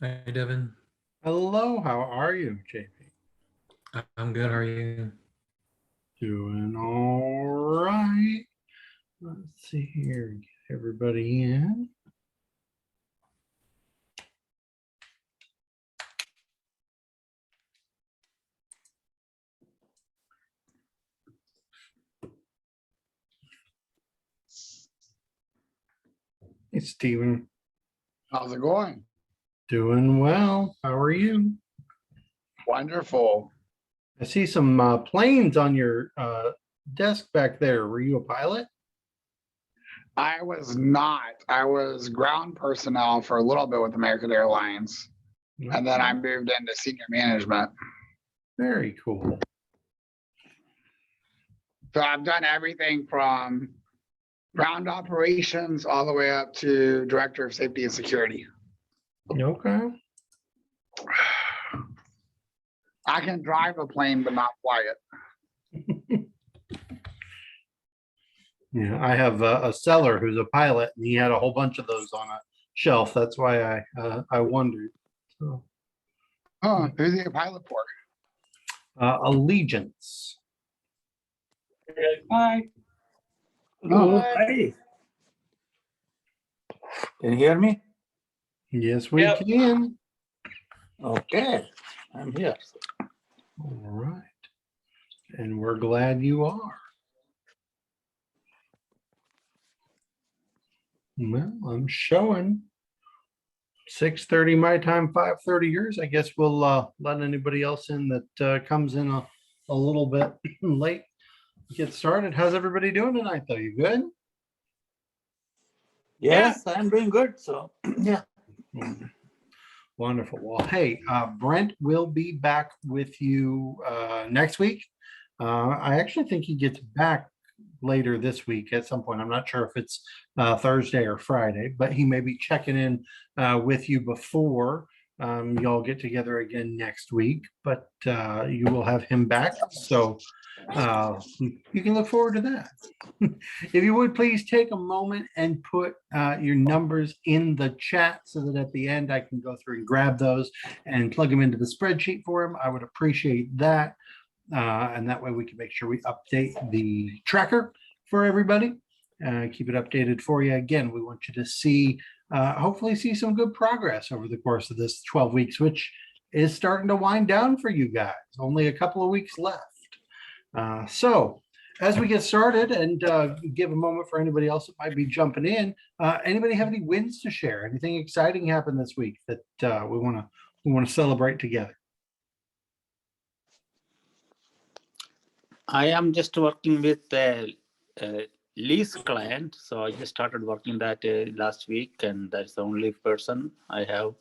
Hi, Devin. Hello, how are you, JP? I'm good. How are you? Doing all right. Let's see here, get everybody in. Hey, Steven. How's it going? Doing well. How are you? Wonderful. I see some planes on your desk back there. Were you a pilot? I was not. I was ground personnel for a little bit with American Airlines, and then I moved into senior management. Very cool. So I've done everything from ground operations all the way up to director of safety and security. Okay. I can drive a plane, but not fly it. Yeah, I have a seller who's a pilot, and he had a whole bunch of those on a shelf. That's why I wondered. So, Oh, who's he a pilot for? Allegiance. Hi. Oh. Hi. Can you hear me? Yes, we Yep. can. Okay, I'm here. All right. And we're glad you are. Well, I'm showing 6:30 my time, 5:30 yours. I guess we'll let anybody else in that comes in a little bit late get started. How's everybody doing tonight, though? You good? Yes, I'm doing good. So, yeah. Wonderful. Well, hey, Brent will be back with you next week. I actually think he gets back later this week at some point. I'm not sure if it's Thursday or Friday, but he may be checking in with you before y'all get together again next week. But you will have him back, so you can look forward to that. If you would please take a moment and put your numbers in the chat so that at the end I can go through and grab those and plug them into the spreadsheet for him. I would appreciate that. And that way we can make sure we update the tracker for everybody. Keep it updated for you. Again, we want you to see, hopefully see some good progress over the course of this 12 weeks, which is starting to wind down for you guys. Only a couple of weeks left. So as we get started and give a moment for anybody else that might be jumping in, anybody have any wins to share? Anything exciting happened this week that we want to celebrate together? I am just working with a lease client. So I just started working that last week, and that's the only person I have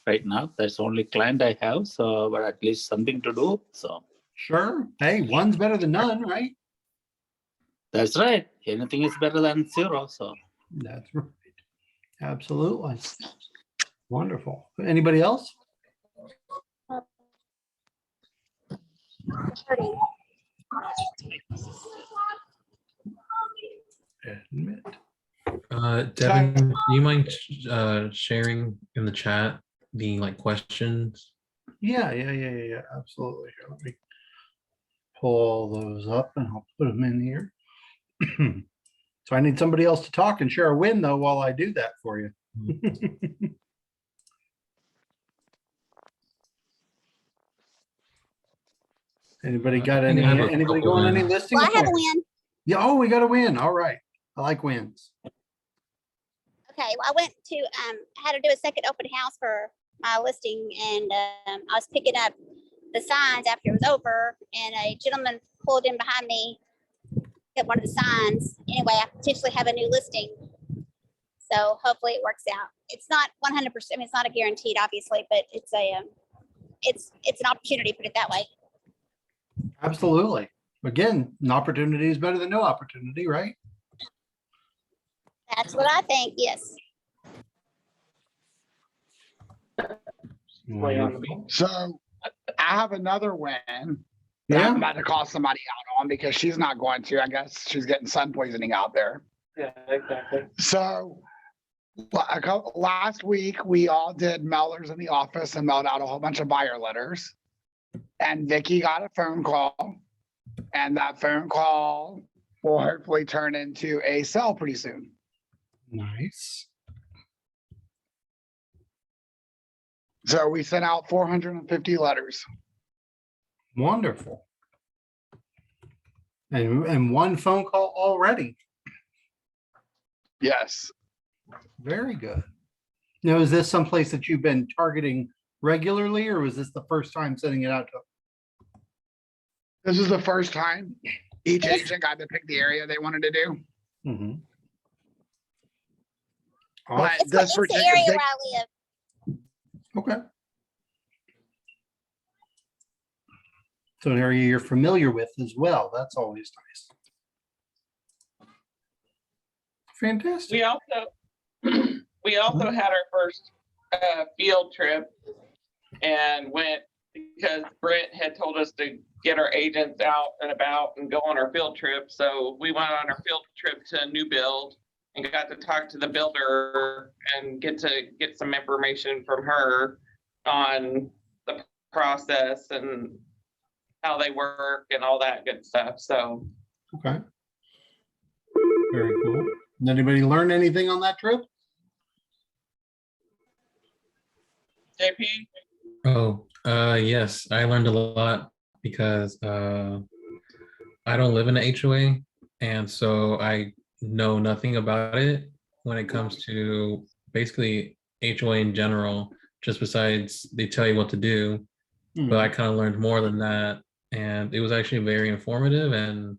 right now. That's the only client I have. So, but at least something to do. So, Sure. Hey, one's better than none, right? that's right. Anything is better than zero. So, That's right. Absolutely. Wonderful. Anybody else? Admit. Devin, do you mind sharing in the chat the questions? Yeah. Absolutely. Here, let me pull those up and I'll put them in here. So I need somebody else to talk and share a win though while I do that for you. Anybody got I think I have a anybody couple going any wins. listing? Well, I have a win. Yeah. Oh, we got a win. All right. I like wins. Okay, well, I went to had to do a second open house for my listing, and I was picking up the signs after it was over, and a gentleman pulled in behind me at one of the signs. Anyway, I potentially have a new listing, so hopefully it works out. It's not 100%. I mean, it's not a guaranteed, obviously, but it's a it's an opportunity. Put it that way. Absolutely. Again, an opportunity is better than no opportunity, right? That's what I think. Yes. Wonderful. So I have another win that Yeah. I'm about to call somebody out on because she's not going to. I guess she's getting sun poisoning out there. yeah, exactly. So Last week, we all did mailers in the office and mailed out a whole bunch of buyer letters. And Vicky got a phone call, and that phone call will hopefully turn into a sale pretty soon. Nice. So we sent out 450 letters. Wonderful. And one phone call already. Yes. Very good. Now, is this someplace that you've been targeting regularly, or was this the first time sending it out to? This is the first time each agent got to pick the area they wanted to do. Mhm. But Awesome. It's, this it's the particular area thing- where I live. Okay. So an area you're familiar with as well. That's always nice. Fantastic. We also we also had our first field trip and went because Brent had told us to get our agents out and about and go on our field trip. So we went on our field trip to a new build and got to talk to the builder and get some information from her on the process and how they work and all that good stuff. So Okay. Very cool. Did anybody learn anything on that trip? JP, Oh, yes, I learned a lot because I don't live in an HOA, and so I know nothing about it when it comes to basically HOA in general, just besides they tell you what to do. But I kind of learned more than that, and it was actually very informative and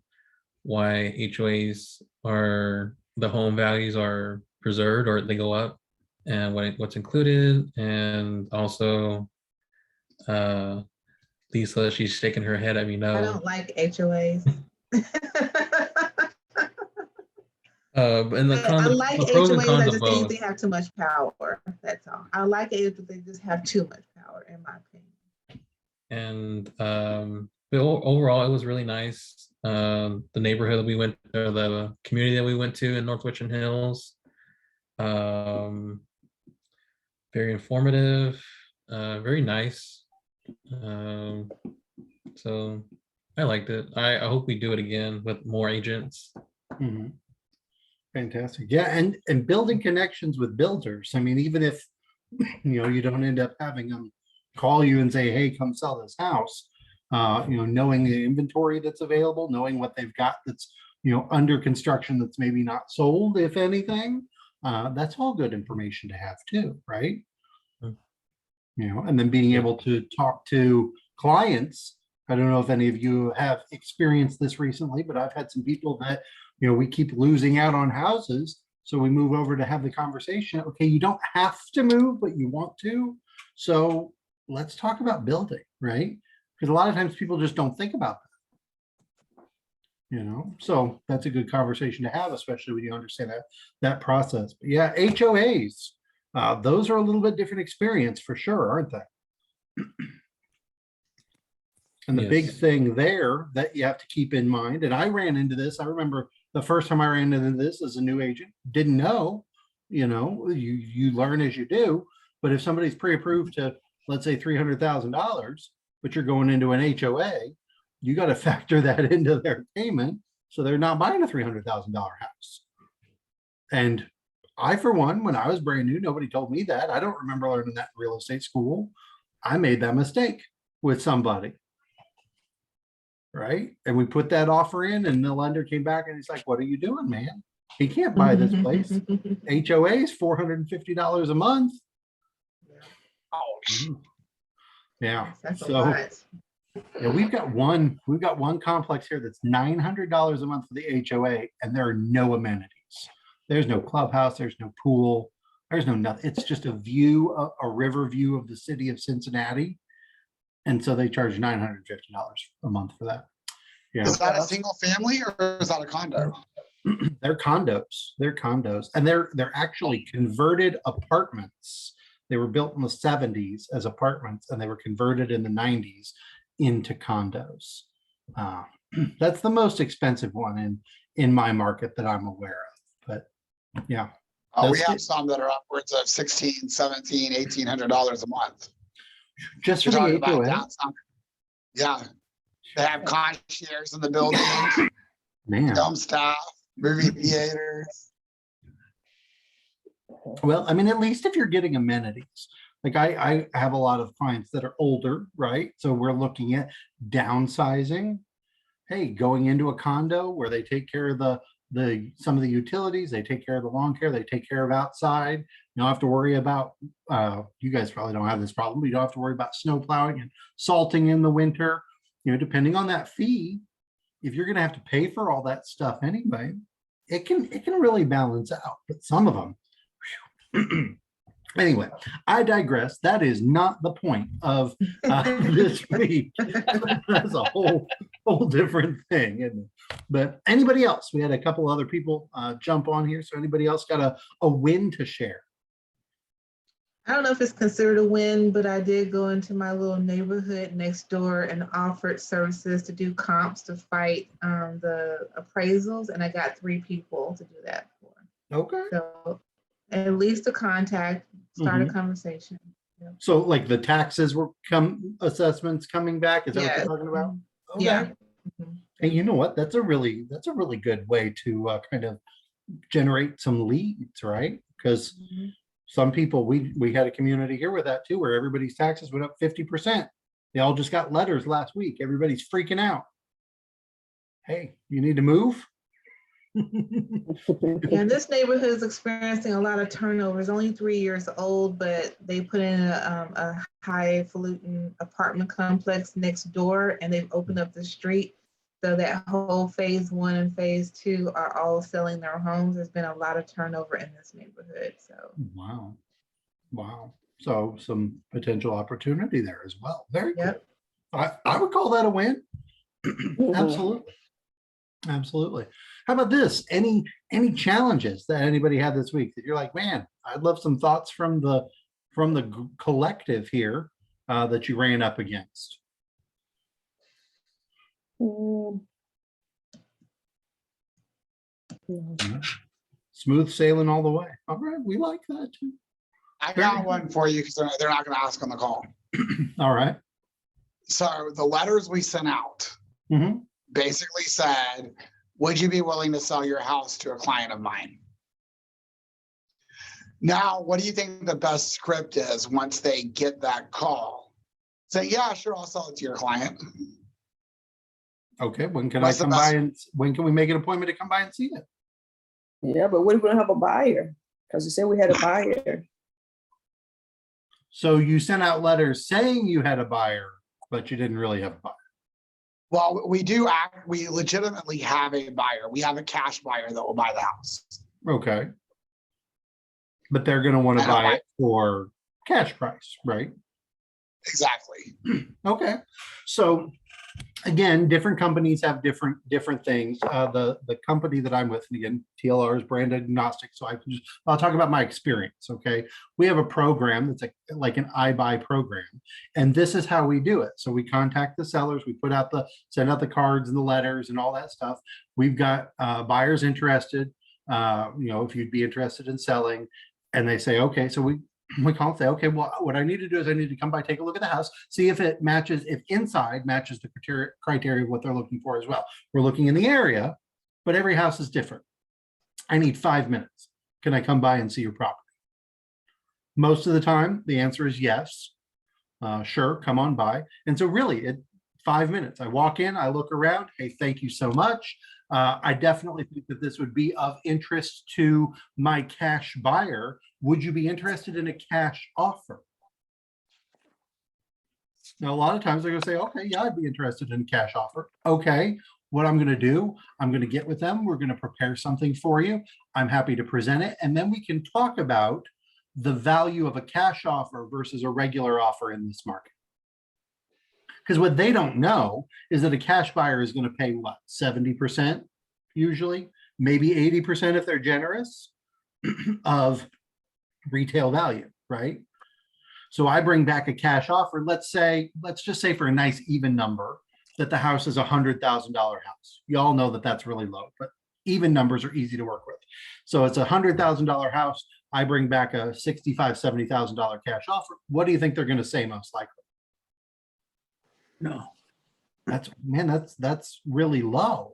why HOAs are the home values are preserved or they go up and what's included. And also Lisa, she's shaking her head at me I no. don't like HOAs. And the, I like the pros and HOAs, cons I of just think both. they have too much power. That's all. I like it, but they just have too much power, in my opinion. And but overall, it was really nice. The neighborhood that we went to, the community that we went to in North Richland Hills, very informative, very nice. So I liked it. I hope we do it again with more agents. Mhm. Fantastic. Yeah, and building connections with builders. I mean, even if you don't end up having them call you and say, "Hey, come sell this house," knowing the inventory that's available, knowing what they've got that's under construction that's maybe not sold, if anything, that's all good information to have too, right? Mm. And then being Yeah. able to talk to clients. I don't know if any of you have experienced this recently, but I've had some people that we keep losing out on houses. So we move over to have the conversation. Okay, you don't have to move, but you want to. So let's talk about building, right? Because a lot of times people just don't think about that. So that's a good conversation to have, especially when you understand that process. But yeah, HOAs, those are a little bit different experience for sure, aren't they? And the big Yes. thing there that you have to keep in mind, and I ran into this, I remember the first time I ran into this as a new agent, didn't know, you learn as you do, but if somebody's pre-approved to, let's say $300,000, but you're going into an HOA, you got to factor that into their payment. So they're not buying a $300,000 house. And I, for one, when I was brand new, nobody told me that. I don't remember learning that in real estate school. I made that mistake with somebody. Right. And we put that offer in and the lender came back and he's like, "What are you doing, man? He can't buy this place. HOA is $450 a month." Ouch. Yeah. That's a So lot. yeah, we've got one complex here that's $900 a month for the HOA, and there are no amenities. There's no clubhouse, there's no pool, there's no nothing. It's just a view, a river view of the city of Cincinnati. And so they charge $950 a month for that. Yeah. Is that a single family or is that a condo? They're condos. They're condos. And they're actually converted apartments. They were built in the 70s as apartments and they were converted in the 90s into condos. That's the most expensive one in my market that I'm aware of. But yeah, We That's have it. some that are upwards of 16, 17, $1,800 a month. Just for You're the talking about HOA? downtown. Yeah, they have concierges in the buildings, Man. film staff, movie theaters. Well, I mean, at least if you're getting amenities, like I have a lot of clients that are older, right? So we're looking at downsizing. Hey, going into a condo where they take care of some of the utilities, they take care of the lawn care, they take care of outside. You don't have to worry about, you guys probably don't have this problem, but you don't have to worry about snow plowing and salting in the winter. You know, depending on that fee, if you're gonna have to pay for all that stuff anyway, it can really balance out, but some of them. Anyway, I digress. That is not the point of this week. That's a whole different thing, isn't it? But anybody else? We had a couple other people jump on here. So anybody else got a win to share? I don't know if it's considered a win, but I did go into my little neighborhood next door and offered services to do comps to fight the appraisals, and I got 3 people to do that for. Okay. So at least a contact, start a conversation. So like the taxes assessments coming back, is that what you're talking about? Okay. Yeah. And you know what? That's a really good way to kind of generate some leads, right? Because some people, we had a community here with that too, where everybody's taxes went up 50%. They all just got letters last week. Everybody's freaking out. Hey, you need to move? Yeah, this neighborhood is experiencing a lot of turnover. It's only 3 years old, but they put in a highfalutin apartment complex next door, and they've opened up the street. So that whole phase 1 and phase 2 are all selling their homes. There's been a lot of turnover in this neighborhood. So Wow. So some potential opportunity there as well. Very cool. Yep. I would call that a win. Absolutely. How about this? Any challenges that anybody had this week that you're like, man, I'd love some thoughts from the collective here that you ran up against? Smooth sailing all the way. All right, we like that too. I got one for you because they're not going to ask on the call. All right. So the letters we sent out basically said, would you be willing to sell your house to a client of mine? Now, what do you think the best script is once they get that call? Say, yeah, sure, I'll sell it to your client. Okay, when can What's I the come by best- and when can we make an appointment to come by and see it? Yeah, but what if we don't have a buyer? Because you said we had a buyer. So you sent out letters saying you had a buyer, but you didn't really have a buyer. Well, we legitimately have a buyer. We have a cash buyer that will buy the house. Okay. But they're going to want to buy it for cash price, right? Exactly. Okay. So again, different companies have different things. The company that I'm with, and again, TLR is brand agnostic, so I'll talk about my experience. Okay, we have a program that's like an iBuy program, and this is how we do it. So we contact the sellers, we send out the cards and the letters and all that stuff. We've got buyers interested. If you'd be interested in selling, and they say, okay, so we call and say, okay, well, what I need to do is I need to come by, take a look at the house, see if it matches, if inside matches the criteria of what they're looking for as well. We're looking in the area, but every house is different. I need 5 minutes. Can I come by and see your property? Most of the time, the answer is yes. Sure, come on by. And so really, 5 minutes. I walk in, I look around. Hey, thank you so much. I definitely think that this would be of interest to my cash buyer. Would you be interested in a cash offer? Now, a lot of times they're going to say, okay, yeah, I'd be interested in a cash offer. Okay, what I'm going to do, I'm going to get with them. We're going to prepare something for you. I'm happy to present it. And then we can talk about the value of a cash offer versus a regular offer in this market. Because what they don't know is that a cash buyer is going to pay what, 70% usually, maybe 80% if they're generous of retail value, right? So I bring back a cash offer. Let's just say for a nice even number that the house is $100,000 house. You all know that that's really low, but even numbers are easy to work with. So it's $100,000 house. I bring back a $65,000, $70,000 cash offer. What do you think they're going to say most likely? No. That's really low.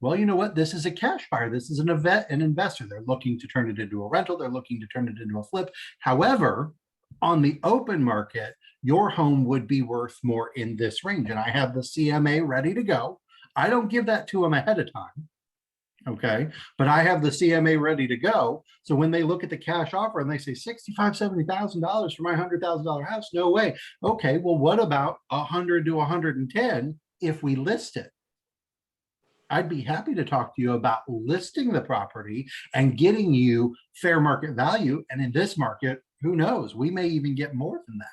Well, you know what? This is a cash buyer. This is an investor. They're looking to turn it into a rental. They're looking to turn it into a flip. However, on the open market, your home would be worth more in this range. And I have the CMA ready to go. I don't give that to them ahead of time. Okay. But I have the CMA ready to go. So when they look at the cash offer and they say $65,000, $70,000 for my $100,000 house, no way. Okay. Well, what about 100 to 110 if we list it? I'd be happy to talk to you about listing the property and getting you fair market value. And in this market, who knows? We may even get more than that.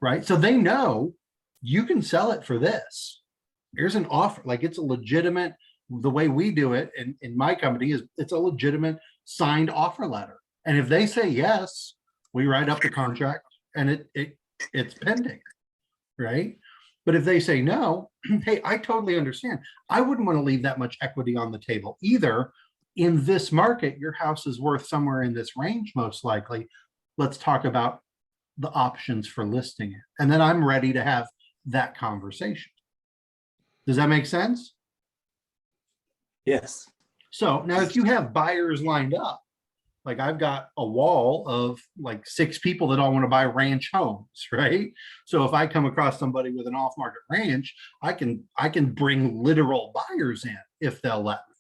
Right? So they know you can sell it for this. Here's an offer. Like, it's a legitimate, the way we do it in my company is it's a legitimate signed offer letter. And if they say yes, we write up the contract and it's pending. Right? But if they say no, hey, I totally understand. I wouldn't want to leave that much equity on the table either. In this market, your house is worth somewhere in this range, most likely. Let's talk about the options for listing it. And then I'm ready to have that conversation. Does that make sense? Yes. So now if you have buyers lined up, like I've got a wall of like 6 people that all want to buy ranch homes, right? So if I come across somebody with an off-market ranch, I can bring literal buyers in if they'll let me,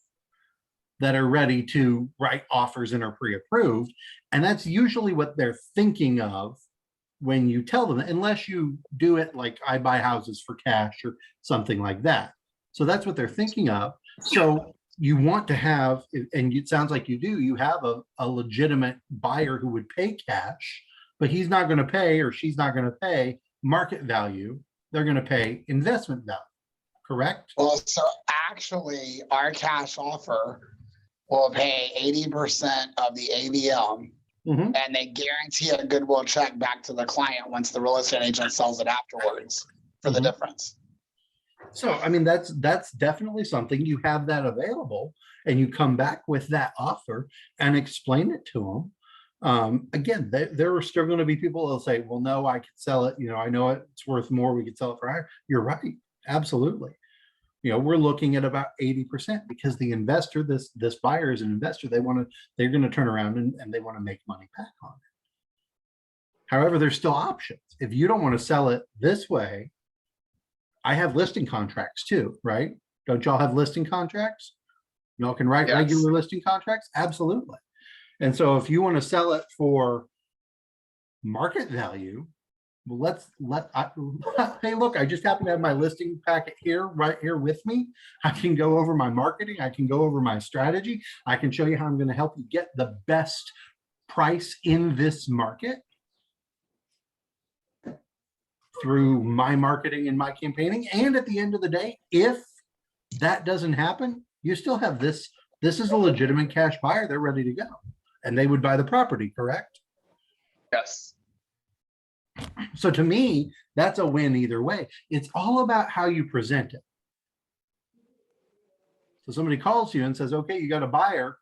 that are ready to write offers and are pre-approved. And that's usually what they're thinking of when you tell them, unless you do it like I buy houses for cash or something like that. So that's what they're thinking of. So you want to have, and it sounds like you do, you have a legitimate buyer who would pay cash, but he's not going to pay, or she's not going to pay market value. They're going to pay investment value, correct? Well, so actually our cash offer will pay 80% of the AVM, Mhm. and they guarantee a goodwill check back to the client once the real estate agent sells it afterwards for the Mhm. difference. So, I mean, that's definitely something. You have that available, and you come back with that offer and explain it to them. Again, there are still going to be people that'll say, well, no, I could sell it. You know, I know it's worth more. We could sell it for higher. You're right. Absolutely. You know, we're looking at about 80% because the investor, this buyer is an investor. They're going to turn around and they want to make money back on it. However, there's still options. If you don't want to sell it this way, I have listing contracts too, right? Don't y'all have listing contracts? Y'all can write Yes. regular listing contracts? Absolutely. And so if you want to sell it for market value, well, hey, look, I just happen to have my listing packet here, right here with me. I can go over my marketing. I can go over my strategy. I can show you how I'm going to help you get the best price in this market through my marketing and my campaigning. And at the end of the day, if that doesn't happen, you still have this. This is a legitimate cash buyer. They're ready to go. And they would buy the property, correct? Yes. So to me, that's a win either way. It's all about how you present it. So somebody calls you and says, okay, you got a buyer,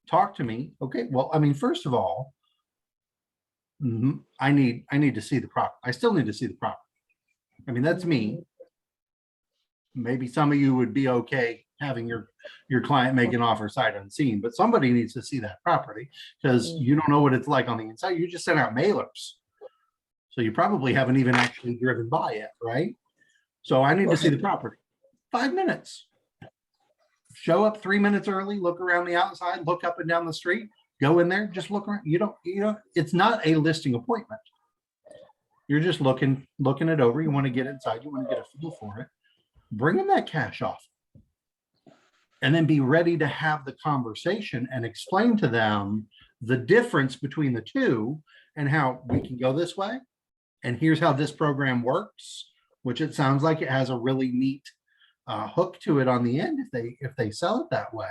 talk to me. Okay, well, I mean, first of all, I need to see the property. I still need to see the property. I mean, that's me. Maybe some of you would be okay having your client make an offer sight unseen, but somebody needs to see that property because you don't know what it's like on the inside. You just sent out mailers. So you probably haven't even actually driven by it, right? So I need to see the property. 5 minutes. Show up 3 minutes early, look around the outside, look up and down the street, go in there, just look around. You don't, it's not a listing appointment. You're just looking it over. You want to get inside, you want to get a feel for it. Bring in that cash offer. And then be ready to have the conversation and explain to them the difference between the two and how we can go this way. And here's how this program works, which it sounds like it has a really neat hook to it on the end if they sell it that way.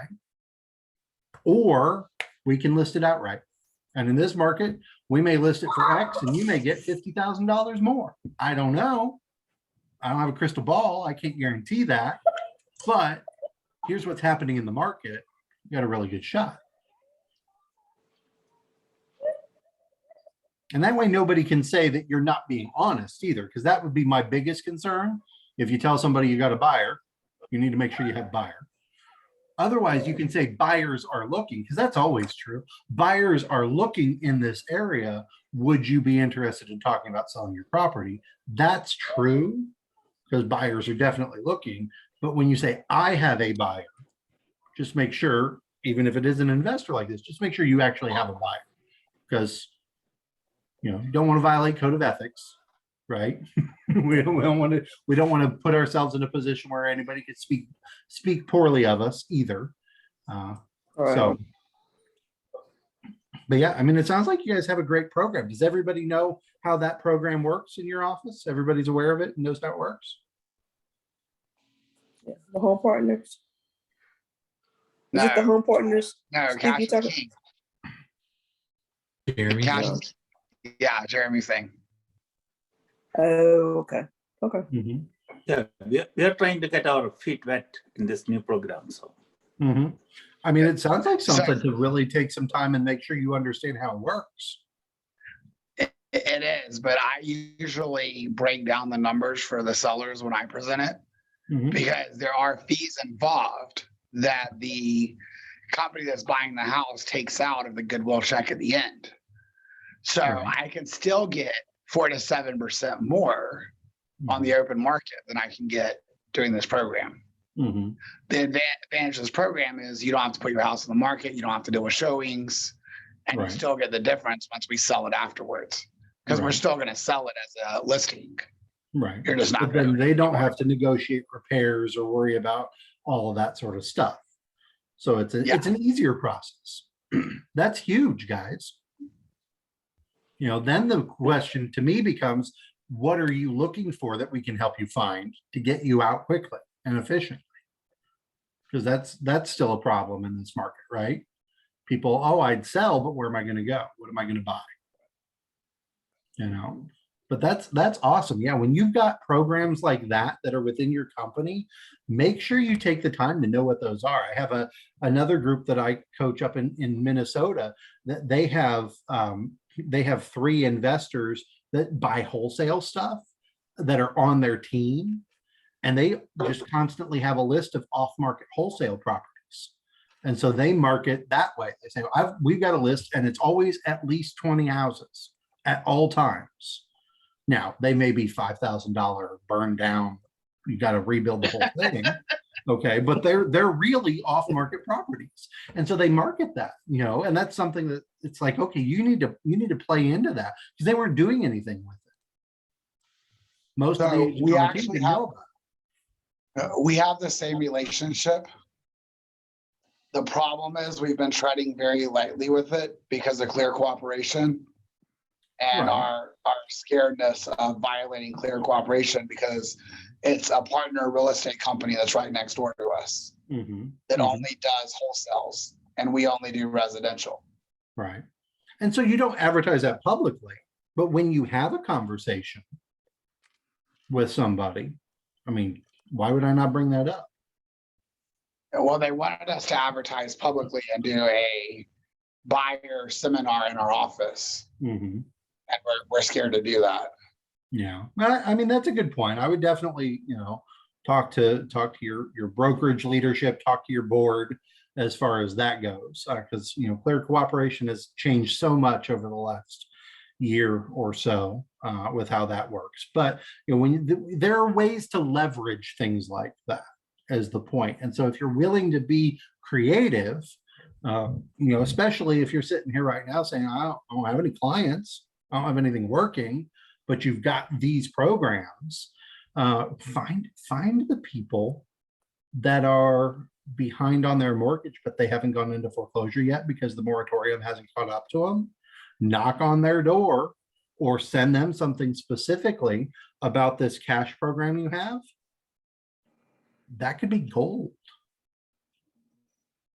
Or we can list it outright. And in this market, we may list it for X and you may get $50,000 more. I don't know. I don't have a crystal ball. I can't guarantee that. But here's what's happening in the market, you got a really good shot. And that way nobody can say that you're not being honest either, because that would be my biggest concern. If you tell somebody you got a buyer, you need to make sure you have buyer. Otherwise, you can say buyers are looking, because that's always true. Buyers are looking in this area. Would you be interested in talking about selling your property? That's true, because buyers are definitely looking. But when you say, I have a buyer, just make sure, even if it is an investor like this, just make sure you actually have a buyer, because you don't want to violate code of ethics, right? we don't want to put ourselves in a position where anybody could speak poorly of us either. So, but yeah, I mean, it sounds like you guys have a great program. Does everybody know how that program works in your office? Everybody's aware of it and knows how it works? Yeah, the home partners. Is No, it the home partners? no, Steve, cash you is talking- king. Jeremy. Cash is king. Yeah, Jeremy's thing. Oh, okay. Okay. Mhm. Yeah, we are trying to get our feet wet in this new program. So Mhm. I mean, it sounds like So- something to really take some time and make sure you understand how it works. It is, but I usually break down the numbers for the sellers when I present it, Mhm. because there are fees involved that the company that's buying the house takes out of the goodwill check at the end. So Right. I can still get 4 to 7% more on the open market than I can get doing this program. Mhm. The advantage of this program is you don't have to put your house on the market, you don't have to deal with showings, and Right. you still get the difference once we sell it afterwards. Because we're Right. still going to sell it as a listing. Right. You're just not But gonna then do it they don't anymore. have to negotiate repairs or worry about all of that sort of stuff. So it's Yeah. an easier process. That's huge, guys. Then the question to me becomes, what are you looking for that we can help you find to get you out quickly and efficiently? Because that's still a problem in this market, right? People, oh, I'd sell, but where am I going to go? What am I going to buy? But that's awesome. Yeah, when you've got programs like that that are within your company, make sure you take the time to know what those are. I have another group that I coach up in Minnesota that they have 3 investors that buy wholesale stuff that are on their team, and they just constantly have a list of off-market wholesale properties. And so they market that way. They say, we've got a list and it's always at least 20 houses at all times. Now, they may be $5,000 burned down. You got to rebuild the whole thing. Okay. But they're really off market properties. And so they market that, and that's something that it's like, okay, you need to play into that, because they weren't doing anything with it. Most of the So agents we on the team actually didn't know about it. We have the same relationship. The problem is we've been treading very lightly with it because of clear cooperation and Right. our scaredness of violating clear cooperation, because it's a partner real estate company that's right next door to us Mhm. that Mhm. only does wholesales, and we only do residential. Right. And so you don't advertise that publicly, but when you have a conversation with somebody, I mean, why would I not bring that up? Well, they wanted us to advertise publicly and do a buyer seminar in our office, Mhm. and we're scared to do that. Yeah, I mean, that's a good point. I would definitely, talk to your brokerage leadership, talk to your board as far as that goes, because clear cooperation has changed so much over the last year or so with how that works. But there are ways to leverage things like that as the point. And so if you're willing to be creative, especially if you're sitting here right now saying, I don't have any clients, I don't have anything working, but you've got these programs, find the people that are behind on their mortgage, but they haven't gone into foreclosure yet because the moratorium hasn't caught up to them. Knock on their door or send them something specifically about this cash program you have. That could be gold.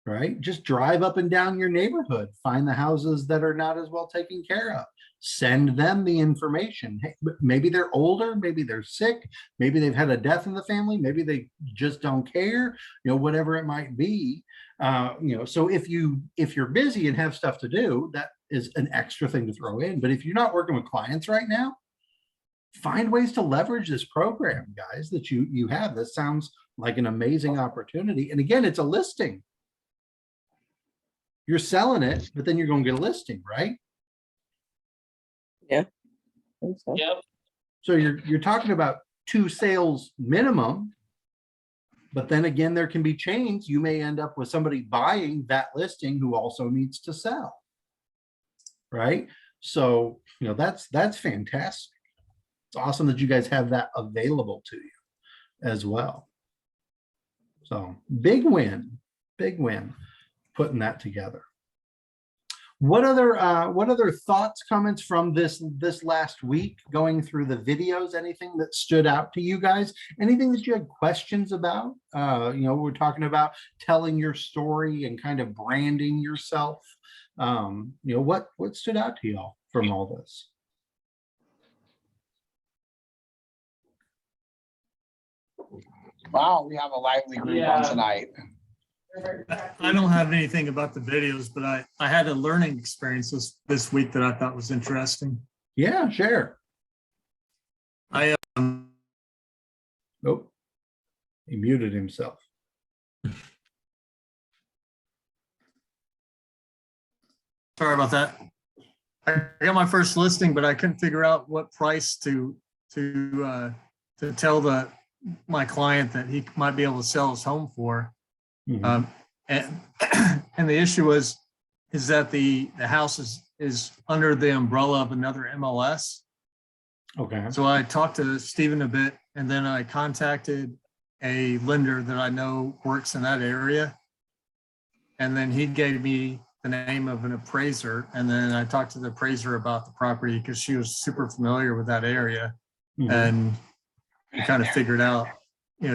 right? Just drive up and down your neighborhood, find the houses that are not as well taken care of, send them the information. Hey, maybe they're older, maybe they're sick, maybe they've had a death in the family, maybe they just don't care, whatever it might be. So if you're busy and have stuff to do, that is an extra thing to throw in. But if you're not working with clients right now, find ways to leverage this program, guys, that you have. This sounds like an amazing opportunity. And again, it's a listing. You're selling it, but then you're going to get a listing, right? Yeah. I think so. Yep. So you're talking about 2 sales minimum, but then again, there can be chains. You may end up with somebody buying that listing who also needs to sell, right? So, that's fantastic. It's awesome that you guys have that available to you as well. So big win putting that together. What other thoughts, comments from this last week going through the videos? Anything that stood out to you guys? Anything that you had questions about? We're talking about telling your story and kind of branding yourself. What stood out to y'all from all this? Wow, we have a lively group on tonight. I don't have anything about the videos, but I had a learning experience this week that I thought was interesting. Yeah, share. I Nope. He muted himself. Sorry about that. I got my first listing, but I couldn't figure out what price to tell my client that he might be able to sell his home for. Mhm. And the issue is that the house is under the umbrella of another MLS. Okay. So I talked to Stephen a bit, and then I contacted a lender that I know works in that area. And then he gave me the name of an appraiser. And then I talked to the appraiser about the property because she was super familiar with that area. Mhm. And we kind of figured out,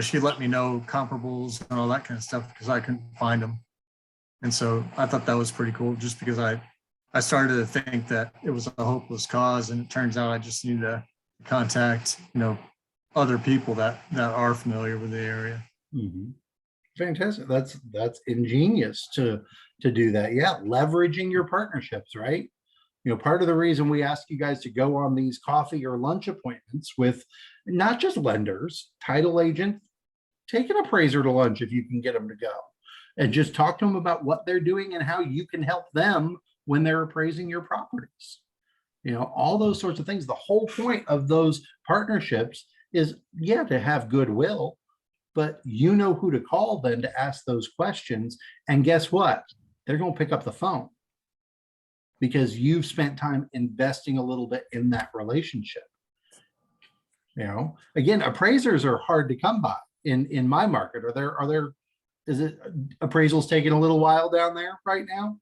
she let me know comparables and all that kind of stuff because I couldn't find them. And so I thought that was pretty cool just because I started to think that it was a hopeless cause. And it turns out I just need to contact, other people that are familiar with the area. Mhm. Fantastic. That's ingenious to do that. Yeah, leveraging your partnerships, right? Part of the reason we ask you guys to go on these coffee or lunch appointments with not just lenders, title agents, take an appraiser to lunch if you can get them to go, and just talk to them about what they're doing and how you can help them when they're appraising your properties. All those sorts of things. The whole point of those partnerships is, to have goodwill, but you know who to call then to ask those questions. And guess what? They're going to pick up the phone because you've spent time investing a little bit in that relationship. Again, appraisers are hard to come by in my market. Is it appraisals taking a little while down there right now?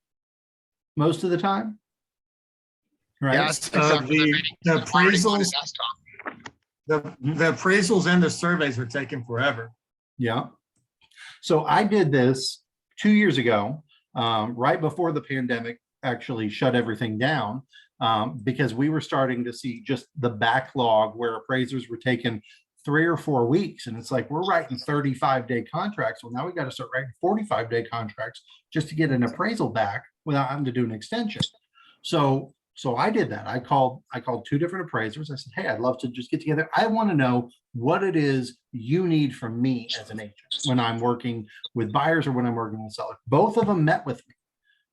Most of the time? Right. Yes, except for the appraisals, desktop. the appraisals and the surveys are taking forever. Yeah. So I did this 2 years ago, right before the pandemic actually shut everything down, because we were starting to see just the backlog where appraisers were taking 3 or 4 weeks. And it's like, we're writing 35-day contracts. Well, now we got to start writing 45-day contracts just to get an appraisal back without having to do an extension. So I did that. I called 2 different appraisers. I said, hey, I'd love to just get together. I want to know what it is you need from me as an agent when I'm working with buyers or when I'm working with sellers. Both of them met with me.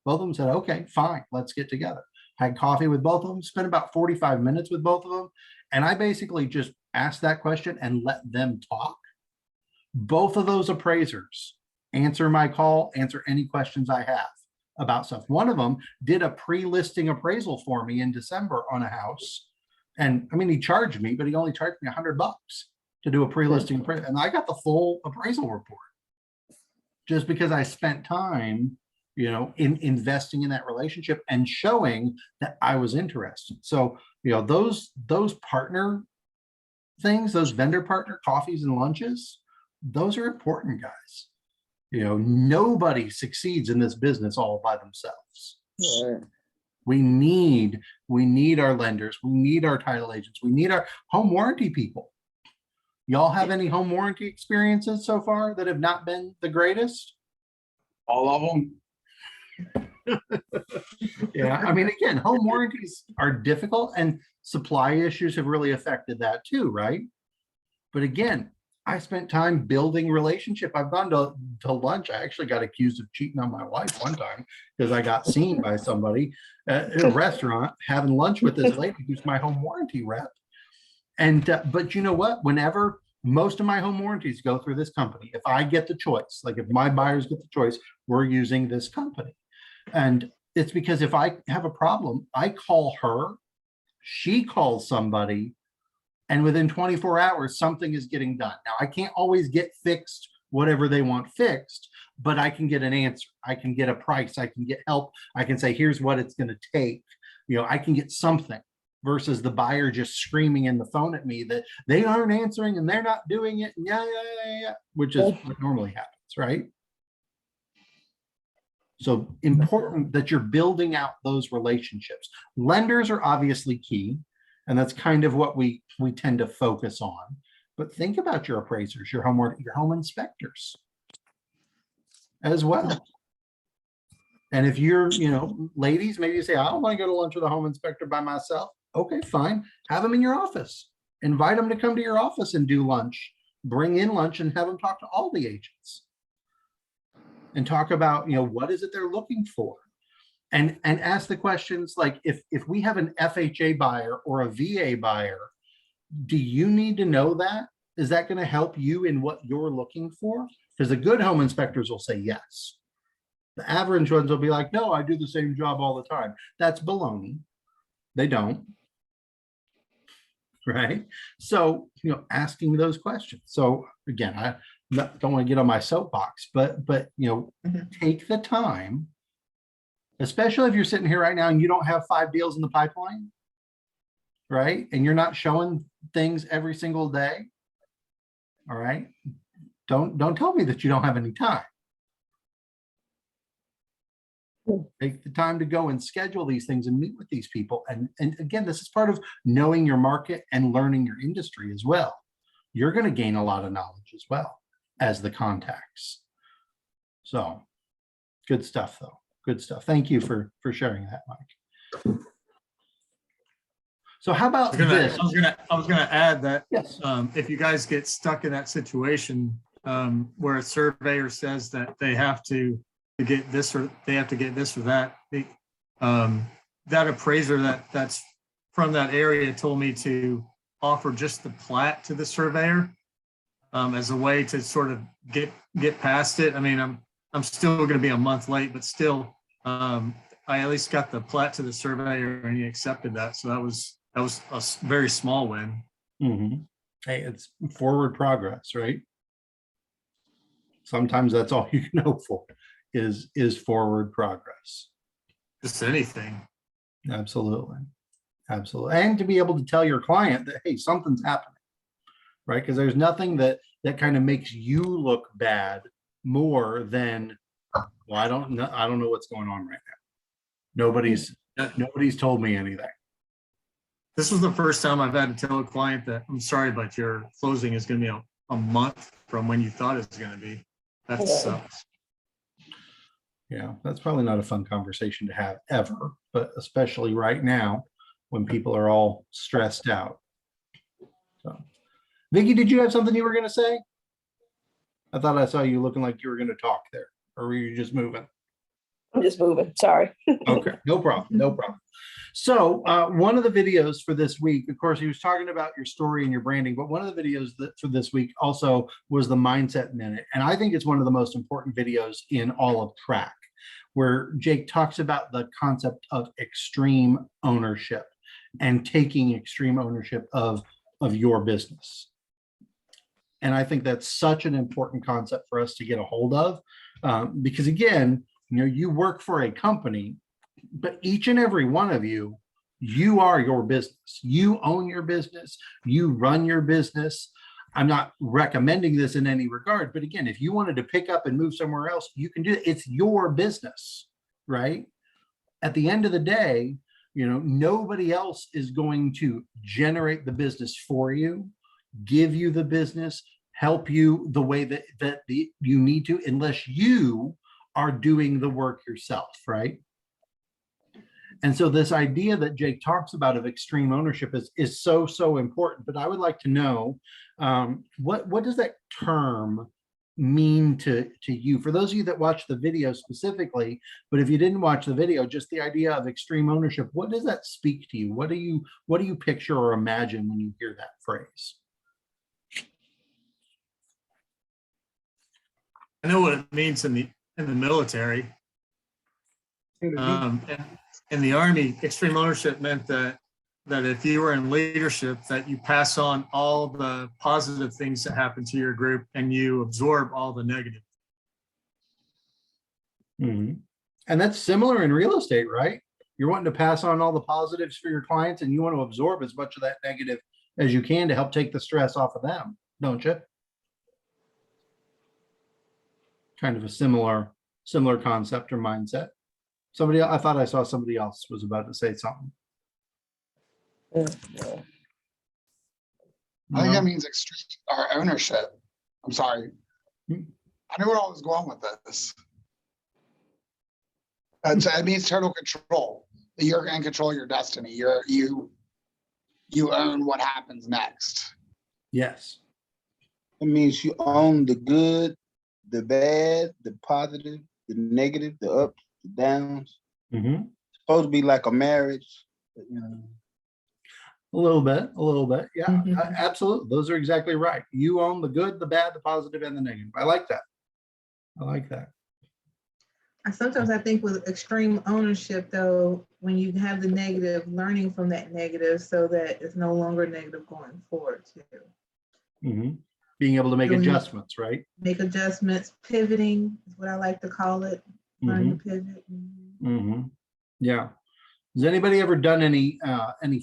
Both of them said, okay, fine, let's get together. Had coffee with both of them, spent about 45 minutes with both of them. And I basically just asked that question and let them talk. Both of those appraisers answer my call, answer any questions I have about stuff. One of them did a pre-listing appraisal for me in December on a house. And I mean, he charged me, but he only charged me $100 to do a pre-listing appraisal. And I got the full appraisal report just because I spent time, in investing in that relationship and showing that I was interested. So, those partner things, those vendor partner coffees and lunches, those are important, guys. Nobody succeeds in this business all by themselves. Right. We need our lenders. We need our title agents. We need our home warranty people. Y'all have any home warranty experiences so far that have not been the greatest? All of them. Yeah, I mean, again, home warranties are difficult and supply issues have really affected that too, right? But again, I spent time building relationship. I've gone to lunch. I actually got accused of cheating on my wife one time because I got seen by somebody at a restaurant having lunch with this lady who's my home warranty rep. And but you know what? Whenever most of my home warranties go through this company, if I get the choice, like if my buyers get the choice, we're using this company. And it's because if I have a problem, I call her, she calls somebody, and within 24 hours, something is getting done. Now, I can't always get fixed whatever they want fixed, but I can get an answer. I can get a price. I can get help. I can say, here's what it's going to take. I can get something versus the buyer just screaming in the phone at me that they aren't answering and they're not doing it. Yeah, which is what normally happens, right? So important that you're building out those relationships. Lenders are obviously key, and that's kind of what we tend to focus on. But think about your appraisers, your home inspectors as well. And if you're, ladies, maybe you say, I don't want to go to lunch with a home inspector by myself. Okay, fine. Have them in your office. Invite them to come to your office and do lunch. Bring in lunch and have them talk to all the agents. And talk about, what is it they're looking for? And ask the questions like, if we have an FHA buyer or a VA buyer, do you need to know that? Is that going to help you in what you're looking for? Because the good home inspectors will say yes. The average ones will be like, no, I do the same job all the time. That's baloney. They don't. Right? So, asking those questions. So again, I don't want to get on my soapbox, but take the time, especially if you're sitting here right now and you don't have 5 deals in the pipeline, right? And you're not showing things every single day. All right. Don't tell me that you don't have any time. Take the time to go and schedule these things and meet with these people. And again, this is part of knowing your market and learning your industry as well. You're going to gain a lot of knowledge as well as the contacts. So good stuff though. Good stuff. Thank you for sharing that, Mike. So how about this? I was gonna add that Yes. If you guys get stuck in that situation where a surveyor says that they have to get this or they have to get this or that, that appraiser that's from that area told me to offer just the plat to the surveyor as a way to sort of get past it. I mean, I'm still going to be a month late, but still, I at least got the plat to the surveyor and he accepted that. So that was a very small win. Mm-hmm. Hey, it's forward progress, right? Sometimes that's all you can hope for is forward progress. Just anything. Absolutely. Absolutely. And to be able to tell your client that, hey, something's happening, right? Because there's nothing that kind of makes you look bad more than, well, I don't know what's going on right now. Nobody's told me anything. This was the first time I've had to tell a client that I'm sorry, but your closing is going to be a month from when you thought it was going to be. That sucks. Yeah, that's probably not a fun conversation to have ever, but especially right now when people are all stressed out. So, Vicki, did you have something you were going to say? I thought I saw you looking like you were going to talk there, or were you just moving? I'm just moving. Sorry. Okay, no problem. No problem. So one of the videos for this week, of course, he was talking about your story and your branding, but one of the videos for this week also was the Mindset Minute. And I think it's one of the most important videos in all of track, where Jake talks about the concept of extreme ownership and taking extreme ownership of your business. And I think that's such an important concept for us to get a hold of, because again, you work for a company, but each and every one of you are your business. You own your business. You run your business. I'm not recommending this in any regard, but again, if you wanted to pick up and move somewhere else, you can do it. It's your business, right? At the end of the day, nobody else is going to generate the business for you, give you the business, help you the way that you need to, unless you are doing the work yourself, right? And so this idea that Jake talks about of extreme ownership is so important. But I would like to know, what does that term mean to you? For those of you that watch the video specifically, but if you didn't watch the video, just the idea of extreme ownership, what does that speak to you? What do you picture or imagine when you hear that phrase? I know what it means in the military. In the Army, extreme ownership meant that if you were in leadership, that you pass on all the positive things that happen to your group and you absorb all the negative. Mm-hmm. And that's similar in real estate, right? You're wanting to pass on all the positives for your clients and you want to absorb as much of that negative as you can to help take the stress off of them, don't you? Kind of a similar concept or mindset. I thought I saw somebody else was about to say something. I think that means extreme or ownership. I'm sorry. I knew where I was going with this. It means total control. You're in control of your destiny. You own what happens next. Yes. It means you own the good, the bad, the positive, the negative, the ups, the downs. Mm-hmm. It's supposed to be like a marriage, A little bit. Yeah, absolutely. Those are exactly right. You own the good, the bad, the positive, and the negative. I like that. Sometimes I think with extreme ownership, though, when you have the negative, learning from that negative so that it's no longer negative going forward too. Mm-hmm. Being able to make adjustments, right? Make adjustments, pivoting is what I like to call it. Learn to pivot. Mm-hmm. Yeah. Has anybody ever done any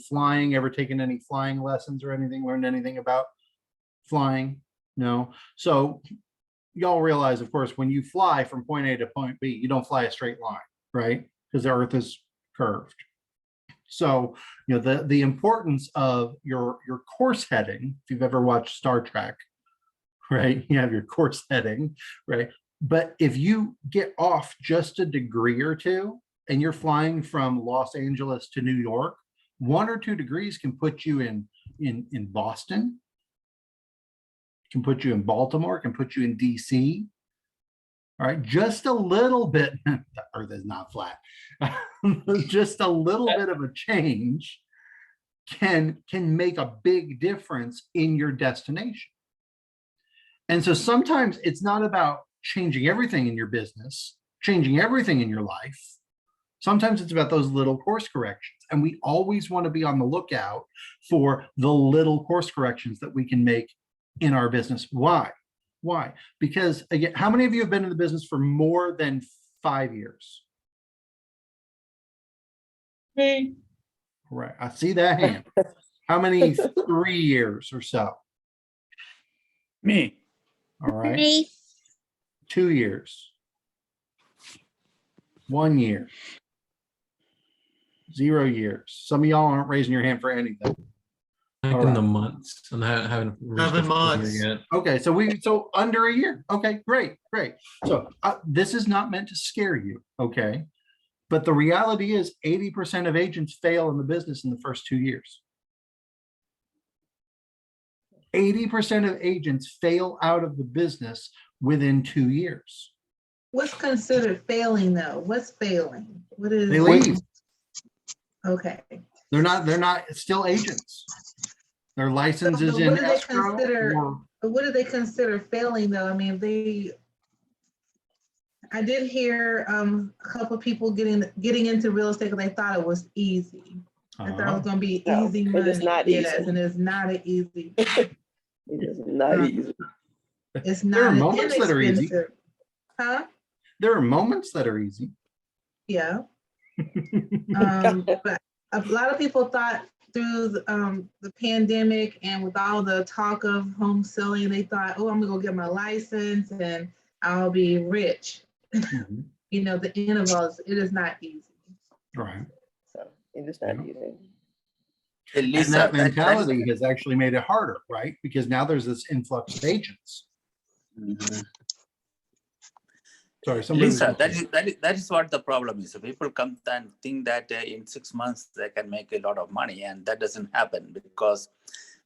flying, ever taken any flying lessons or anything, learned anything about flying? No. So y'all realize, of course, when you fly from point A to point B, you don't fly a straight line, right? Because the earth is curved. So, the importance of your course heading, if you've ever watched Star Trek, right? You have your course heading, right? But if you get off just a degree or two and you're flying from Los Angeles to New York, 1 or 2 degrees can put you in Boston, can put you in Baltimore, can put you in DC. All right, just a little bit, the earth is not flat. Just a little bit of a change can make a big difference in your destination. And so sometimes it's not about changing everything in your business, changing everything in your life. Sometimes it's about those little course corrections. And we always want to be on the lookout for the little course corrections that we can make in our business. Why? Because again, how many of you have been in the business for more than 5 years? Me. Right. I see that hand. How many 3 years or so? Me. All right. Me. 2 years. 1 year. 0 years. Some of y'all aren't raising your hand for anything. Like in the months, and I haven't reached 7 the full year months. yet. Okay, so under a year. Okay, great. So this is not meant to scare you, okay? But the reality is 80% of agents fail in the business in the first 2 years. 80% of agents fail out of the business within 2 years. What's considered failing though? What's failing? What is? They leave. Okay. They're not still agents. Their license is in escrow. What do they consider failing though? I mean, I did hear a couple of people getting into real estate because they thought it was easy. I thought it was going to be No, easy it money. is not Yes, easy. and it's not an easy. It is not easy. It's There are not moments that are easy. inexpensive. Huh? There are moments that are easy. Yeah. But a lot of people thought through the pandemic and with all the talk of home selling, they thought, oh, I'm gonna go get my license and I'll be rich. Mhm. You know, the intervals, it is not easy. Right. So it is not Yeah. easy. Hey, And Lisa, that that is- mentality has actually made it harder, right? Because now there's this influx of agents. Mhm. Sorry, somebody was Lisa, gonna say- that is what the problem is. People come and think that in 6 months they can make a lot of money, and that doesn't happen, because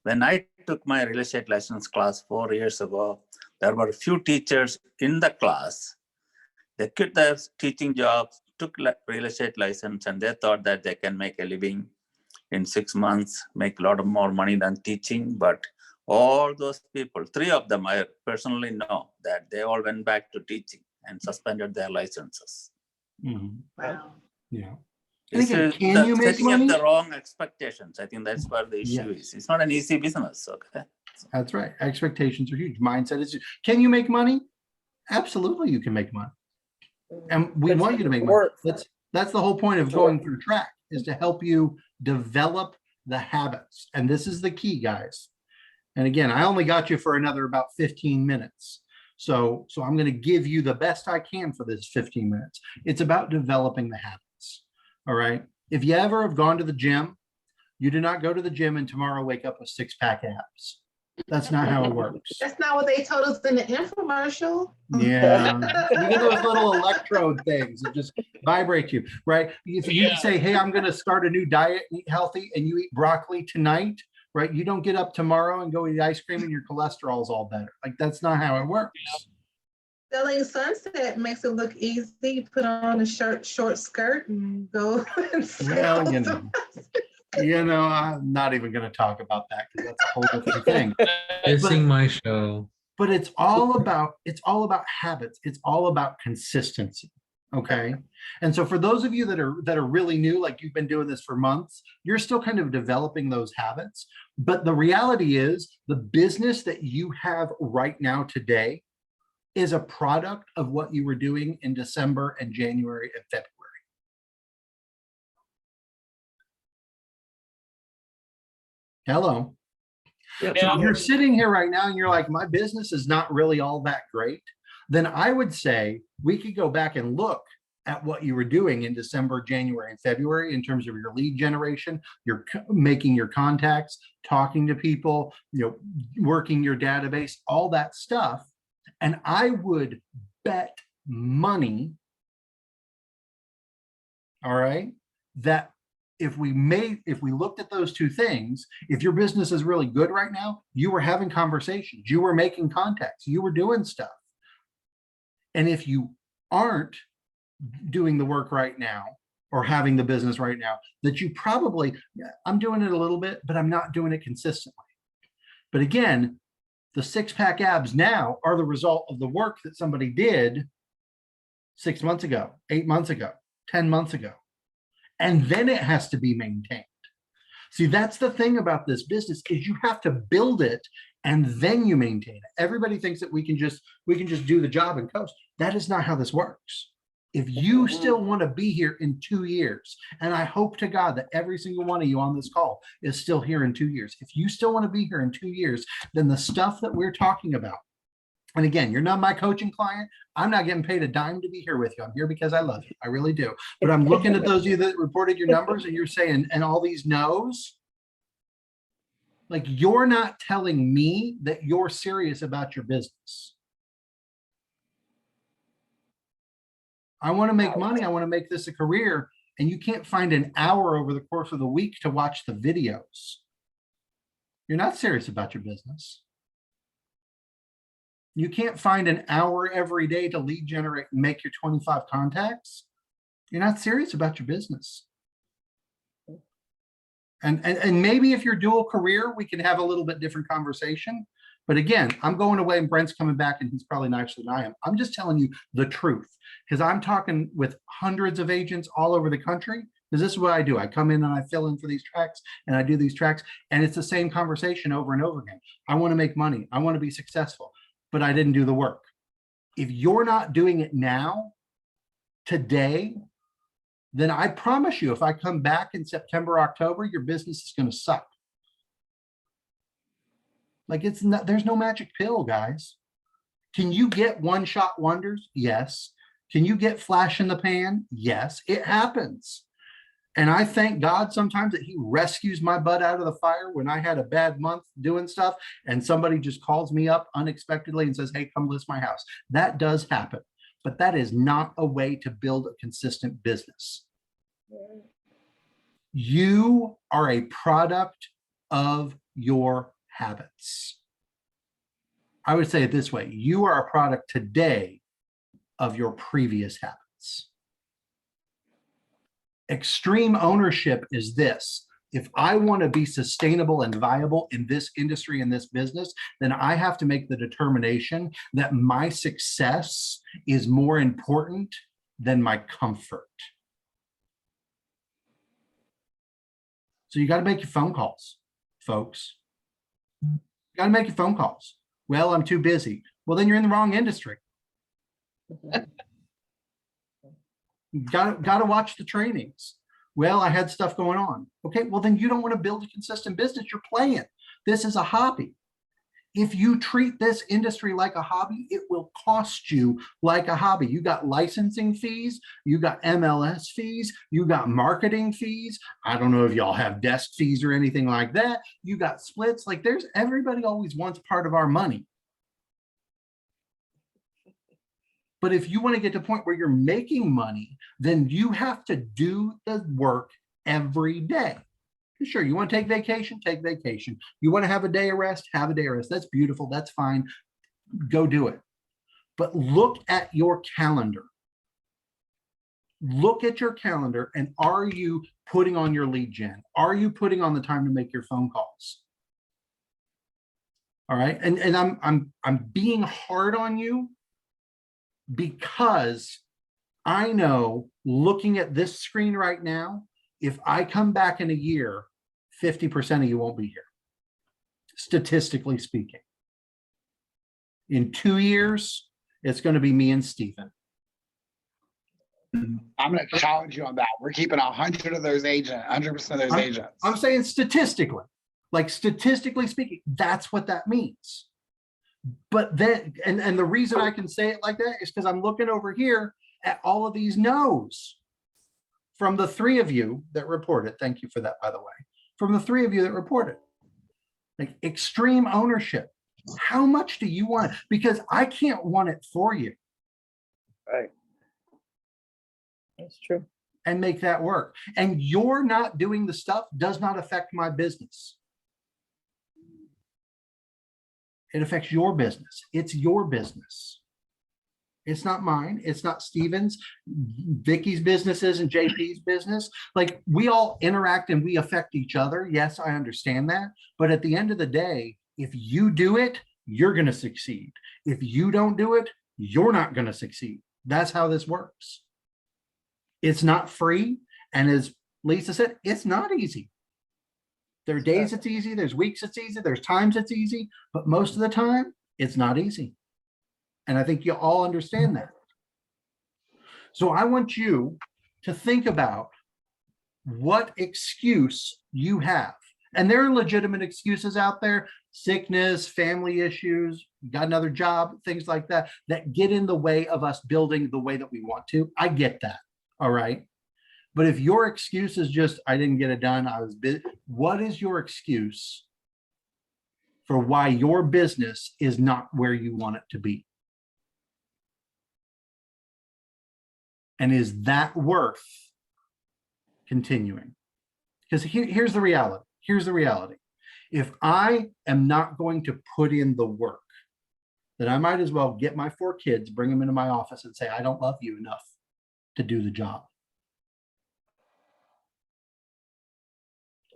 when I took my real estate license class 4 years ago, there were a few teachers in the class. They quit their teaching jobs, took real estate license, and they thought that they can make a living in 6 months, make a lot of more money than teaching. But all those people, 3 of them, I personally know that they all went back to teaching and suspended their licenses. Mhm. Wow. Yeah. And It's again, can you make setting up money? the wrong expectations. I think that's where the issue Yes. is. It's not an easy business. Okay. That's right. Expectations are huge. Mindset is huge. Can you make money? Absolutely, you can make money. And we But want you to make money. work. That's the whole point of To going work. through track, is to help you develop the habits. And this is the key, guys. And again, I only got you for another about 15 minutes. So I'm going to give you the best I can for this 15 minutes. It's about developing the habits. All right. If you ever have gone to the gym, you do not go to the gym and tomorrow wake up with 6-pack abs. That's not how it works. That's not what they told us in the infomercial. Yeah, you get those little electrode things that just vibrate you, right? If you Yeah. say, hey, I'm going to start a new diet, eat healthy, and you eat broccoli tonight, right? You don't get up tomorrow and go eat ice cream and your cholesterol's all better. Like, that's not how it works. Selling Sunset makes it look easy. You put on a short skirt and go and sell. Well, I'm not even going to talk about that because that's a whole different thing. Missing my show. But it's all about habits. It's all about consistency. Okay. And so for those of you that are really new, like you've been doing this for months, you're still kind of developing those habits. But the reality is the business that you have right now today is a product of what you were doing in December and January and February. Hello. Yeah. So if you're sitting here right now and you're like, my business is not really all that great, then I would say we could go back and look at what you were doing in December, January, and February in terms of your lead generation, you're making your contacts, talking to people, working your database, all that stuff. And I would bet money, all right, that if we looked at those two things, if your business is really good right now, you were having conversations, you were making contacts, you were doing stuff. And if you aren't doing the work right now or having the business right now, that you probably, I'm doing it a little bit, but I'm not doing it consistently. But again, the 6-pack abs now are the result of the work that somebody did 6 months ago, 8 months ago, 10 months ago. And then it has to be maintained. See, that's the thing about this business, is you have to build it and then you maintain it. Everybody thinks that we can just do the job and coast. That is not how this works. If you still want to be here in 2 years, and I hope to God that every single one of you on this call is still here in 2 years. If you still want to be here in 2 years, then the stuff that we're talking about, and again, you're not my coaching client. I'm not getting paid a dime to be here with you. I'm here because I love you. I really do. But I'm looking at those of you that reported your numbers and you're saying, and all these no's, like, you're not telling me that you're serious about your business. I want to make money. I want to make this a career. And you can't find an hour over the course of the week to watch the videos. You're not serious about your business. You can't find an hour every day to lead generate and make your 25 contacts. You're not serious about your business. And maybe if you're dual career, we can have a little bit different conversation. But again, I'm going away and Brent's coming back and he's probably nicer than I am. I'm just telling you the truth, because I'm talking with hundreds of agents all over the country. Because this is what I do. I come in and I fill in for these tracks and I do these tracks, and it's the same conversation over and over again. I want to make money. I want to be successful, but I didn't do the work. If you're not doing it now, today, then I promise you, if I come back in September, October, your business is going to suck. Like it's not, there's no magic pill, guys. Can you get one-shot wonders? Yes. Can you get flash in the pan? Yes, it happens. And I thank God sometimes that he rescues my butt out of the fire when I had a bad month doing stuff and somebody just calls me up unexpectedly and says, hey, come list my house. That does happen, but that is not a way to build a consistent business. You are a product of your habits. I would say it this way. You are a product today of your previous habits. Extreme ownership is this. If I want to be sustainable and viable in this industry, in this business, then I have to make the determination that my success is more important than my comfort. So you got to make your phone calls, folks. You got to make your phone calls. Well, I'm too busy. Well, then you're in the wrong industry. Got to watch the trainings. Well, I had stuff going on. Okay, well, then you don't want to build a consistent business. You're playing. This is a hobby. If you treat this industry like a hobby, it will cost you like a hobby. You got licensing fees, you got MLS fees, you got marketing fees. I don't know if y'all have desk fees or anything like that. You got splits. Like there's everybody always wants part of our money. But if you want to get to a point where you're making money, then you have to do the work every day. Sure, you want to take vacation, take vacation. You want to have a day of rest, have a day of rest. That's beautiful. That's fine. Go do it. But look at your calendar. Look at your calendar, and are you putting on your lead gen? Are you putting on the time to make your phone calls? All right. And I'm being hard on you because I know, looking at this screen right now, if I come back in a year, 50% of you won't be here, statistically speaking. In 2 years, it's going to be me and Stephen. I'm going to challenge you on that. We're keeping 100 of those agents, 100% of those agents. I'm saying statistically, like statistically speaking, that's what that means. But then, and the reason I can say it like that is because I'm looking over here at all of these no's from the 3 of you that reported. Thank you for that, by the way. From the 3 of you that reported, like extreme ownership. How much do you want? Because I can't want it for you. Right. That's true. And make that work. And you're not doing the stuff does not affect my business. It affects your business. It's your business. It's not mine. It's not Steven's, Vicky's businesses, and JP's business. Like we all interact and we affect each other. Yes, I understand that. But at the end of the day, if you do it, you're going to succeed. If you don't do it, you're not going to succeed. That's how this works. It's not free. And as Lisa said, it's not easy. There are days it's easy. There's weeks it's easy. There's times it's easy. But most of the time, it's not easy. And I think you all understand that. So I want you to think about what excuse you have. And there are legitimate excuses out there: sickness, family issues, got another job, things like that, that get in the way of us building the way that we want to. I get that. All right. But if your excuse is just, I didn't get it done, I was busy, what is your excuse for why your business is not where you want it to be? And is that worth continuing? Because here's the reality. Here's the reality. If I am not going to put in the work, then I might as well get my 4 kids, bring them into my office and say, I don't love you enough to do the job.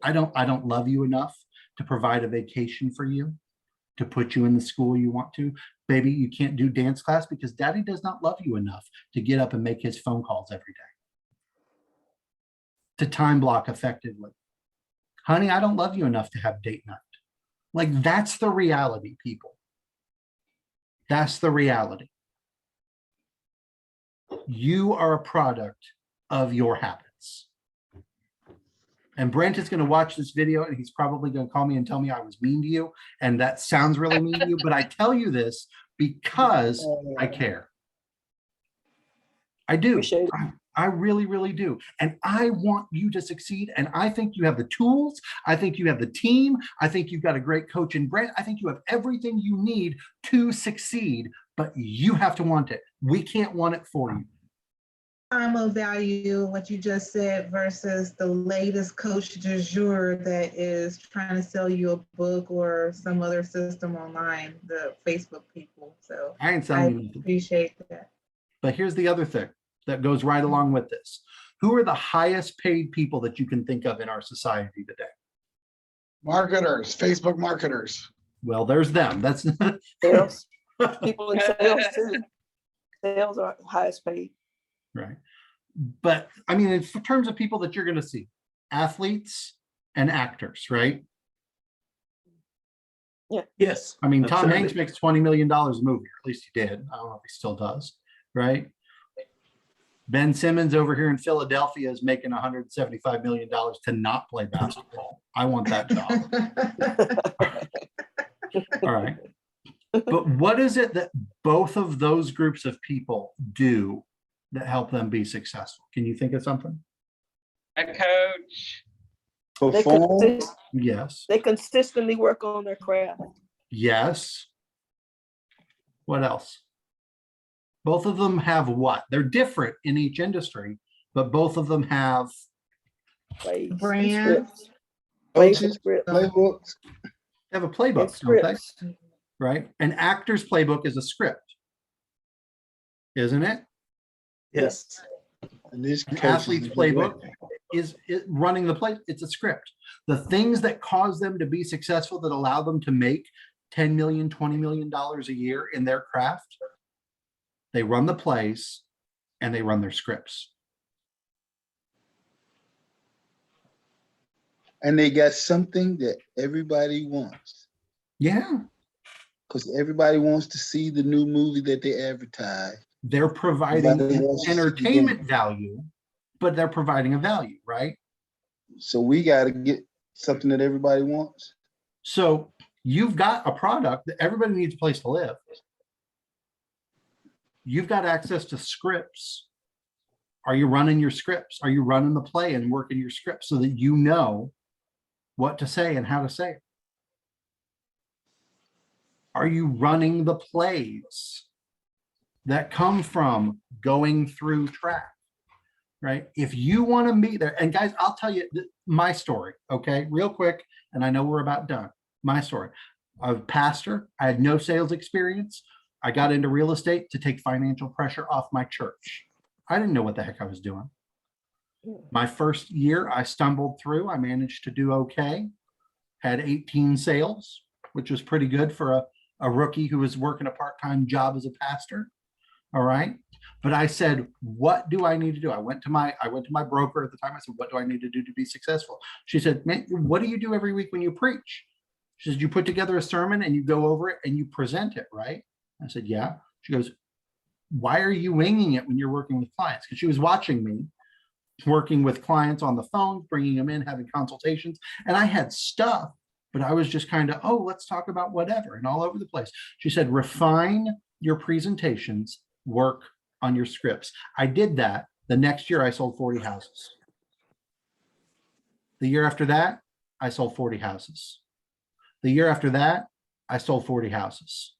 I don't love you enough to provide a vacation for you, to put you in the school you want to. Baby, you can't do dance class because daddy does not love you enough to get up and make his phone calls every day, to time block effectively. Honey, I don't love you enough to have date night. Like, that's the reality, people. That's the reality. You are a product of your habits. And Brent is going to watch this video and he's probably going to call me and tell me I was mean to you. And that sounds really mean to you, but I tell you this because I care. I do. Appreciate it. I really, really do. And I want you to succeed. And I think you have the tools. I think you have the team. I think you've got a great coach in Brent. I think you have everything you need to succeed, but you have to want it. We can't want it for you. Time of value, what you just said, versus the latest coach du jour that is trying to sell you a book or some other system online, the Facebook people. So I ain't I selling you anything. appreciate that. But here's the other thing that goes right along with this. Who are the highest paid people that you can think of in our society today? Marketers, Facebook marketers. Well, there's them. That's Sales, people in sales too. Sales are highest paid. right. But I mean, in terms of people that you're going to see, athletes and actors, right? Yes. I mean, Tom Absolutely. Hanks makes $20 million a movie, or at least he did. I don't know if he still does, right? Ben Simmons over here in Philadelphia is making $175 million to not play basketball. I want that job. All right. But what is it that both of those groups of people do that help them be successful? Can you think of something? A coach. They, Perform. consist, Yes. they consistently work on their craft. Yes. What else? Both of them have what? They're different in each industry, but both of them have Plays, and Brand. scripts. Plays and Coaches, scripts. playbooks. a And playbook, don't they? scripts. Right? An actor's playbook is a script, isn't it? Yes. And this An coach athlete's playbook is running the play. It's a script. The things that cause them to be successful, that allow them to make 10 million, $20 million a year in their craft, they run the plays and they run their scripts. And they got something that everybody wants. Yeah. Because everybody wants to see the new movie that they advertise. They're providing Everybody wants to see entertainment them. value, but they're providing a value, right? So we got to get something that everybody wants. So you've got a product that everybody needs a place to live. You've got access to scripts. Are you running your scripts? Are you running the play and working your scripts so that you know what to say and how to say it? Are you running the plays that come from going through track, right? If you want to meet there, and guys, I'll tell you my story, okay, real quick, and I know we're about done. My story. I was a pastor. I had no sales experience. I got into real estate to take financial pressure off my church. I didn't know what the heck I was doing. My first year, I stumbled through. I managed to do okay. Had 18 sales, which was pretty good for a rookie who was working a part-time job as a pastor. All right. But I said, what do I need to do? I went to my broker at the time. I said, what do I need to do to be successful? She said, man, what do you do every week when you preach? She said, you put together a sermon and you go over it and you present it, right? I said, yeah. She goes, why are you winging it when you're working with clients? Because she was watching me working with clients on the phone, bringing them in, having consultations. And I had stuff, but I was just kind of, oh, let's talk about whatever, and all over the place. She said, refine your presentations, work on your scripts. I did that. The next year I sold 40 houses. The year after that, I sold 40 houses. The year after that, I sold 40 houses.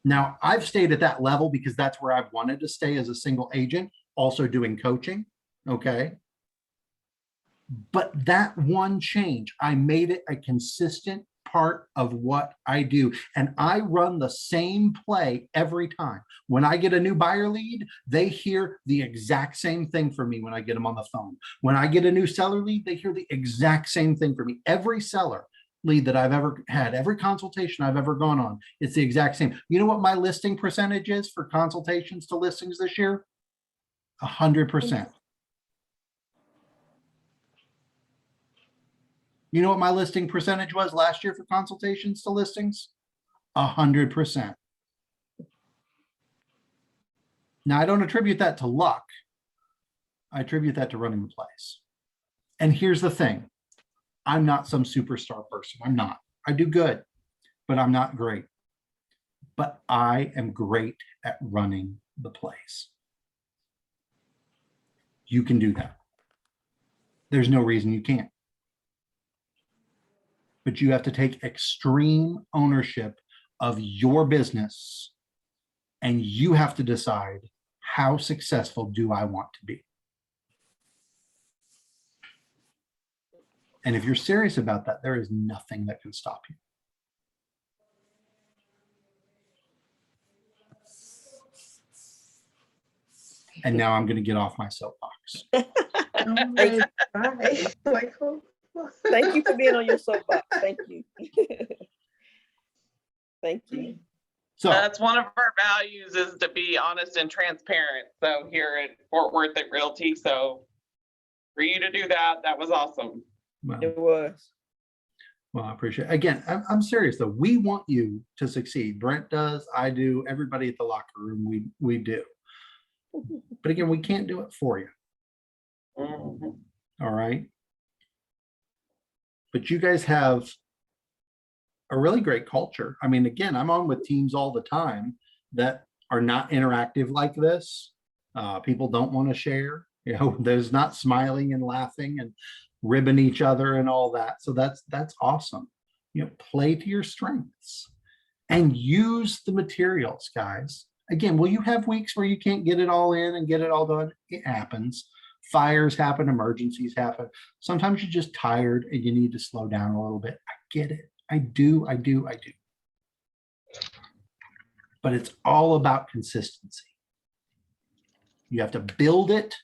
Now, I've stayed at that level because that's where I've wanted to stay as a single agent, also doing coaching, okay? But that one change, I made it a consistent part of what I do. And I run the same play every time. When I get a new buyer lead, they hear the exact same thing from me when I get them on the phone. When I get a new seller lead, they hear the exact same thing from me. Every seller lead that I've ever had, every consultation I've ever gone on, it's the exact same. You know what my listing percentage is for consultations to listings this year? 100%. You know what my listing percentage was last year for consultations to listings? 100%. Now, I don't attribute that to luck. I attribute that to running the place. And here's the thing. I'm not some superstar person. I'm not. I do good, but I'm not great. But I am great at running the place. You can do that. There's no reason you can't. But you have to take extreme ownership of your business, and you have to decide, how successful do I want to be? And if you're serious about that, there is nothing that can stop you. And now I'm going to get off my soapbox. Oh my God. Like, oh. Thank you for being on your soapbox. Thank you. Thank you. So That's one of our values, is to be honest and transparent. So here at Fort Worth at Realty, so for you to do that, that was awesome. well, It was. I appreciate it. Again, I'm serious though. We want you to succeed. Brent does, I do, everybody at the locker room, we do. But again, we can't do it for you. Mhm. All right. But you guys have a really great culture. I mean, again, I'm on with teams all the time that are not interactive like this. People don't want to share. You know, there's not smiling and laughing and ribbing each other and all that. So that's awesome. You know, play to your strengths and use the materials, guys. Again, will you have weeks where you can't get it all in and get it all done? It happens. Fires happen, emergencies happen. Sometimes you're just tired and you need to slow down a little bit. I get it. I do. But it's all about consistency. You have to build it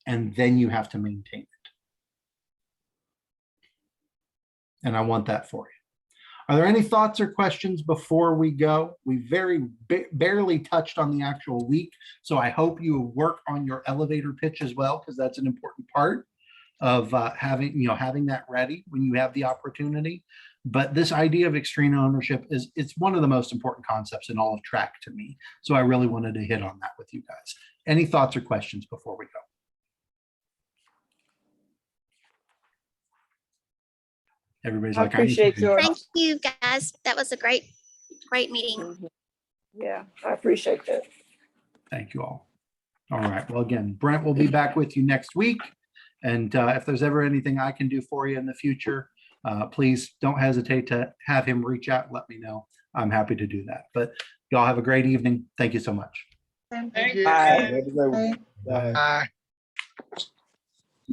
and then you have to maintain it. And I want that for you. Are there any thoughts or questions before we go? We very barely touched on the actual week. So I hope you work on your elevator pitch as well, because that's an important part of having that ready when you have the opportunity. But this idea of extreme ownership it's one of the most important concepts in all of track to me. So I really wanted to hit on that with you guys. Any thoughts or questions before we go? Everybody's I like, appreciate your. Thank you, guys. That was a great meeting. Mhm. Yeah, I appreciate that. Thank you all. All right. Well, again, Brent will be back with you next week. And if there's ever anything I can do for you in the future, please don't hesitate to have him reach out and let me know. I'm happy to do that. But y'all have a great evening. Thank you so much. Thank you. Bye. Have a good one. Bye.